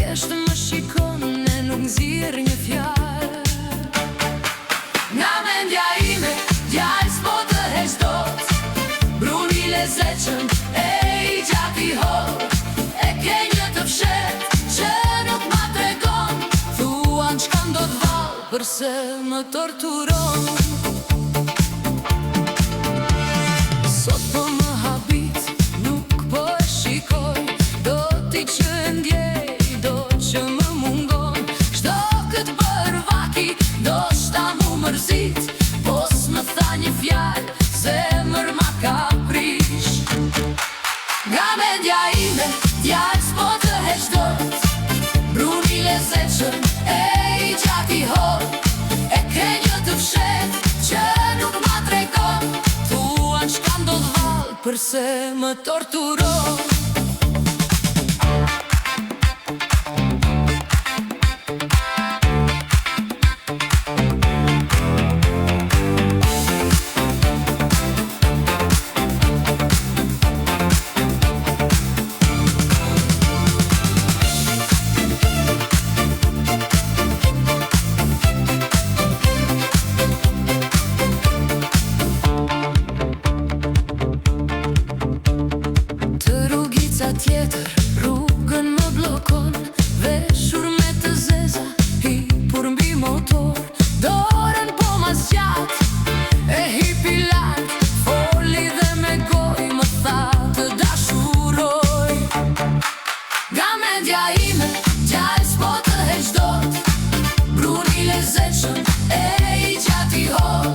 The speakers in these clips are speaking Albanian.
thjesht më shikon e nuk nxjerr një fjalë. Nga mendja ime, djalë s'po të heq dot, bruni lezetshëm e i gjatë i hor. E ke një të fshet që nuk ma tregon, thuan çka ndodh vallë, përse më torturon. Sot po më habit, nuk po e shikoj, do ti që e ndjej, do që më mungon. Çdo këtë bërvaki, do shta mu mërzit, po s'më tha një fjalë, zemër ma ka prish. Nga mendja ime, djalë s'po të heq dot, bruni lezetshëm e i gjatë i hor. E ke një të fshet që nuk ma tregon, thuan çka ndodh vallë, përse më torturon. Tjetër rrugën më blokon, veshur me të zeza, hipur mbi motor. Dorën po ma zgjat, e hipi lart, foli dhe me goj më tha të dashuroj. Nga mendja ime, djalë s'po të heq dot, bruni lezetshëm e i gjatë i hor.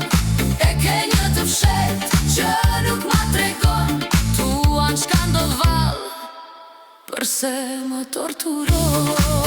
E ke një të fshet që nuk ma tregon, thuan çka ndodh vallë, përse më torturon.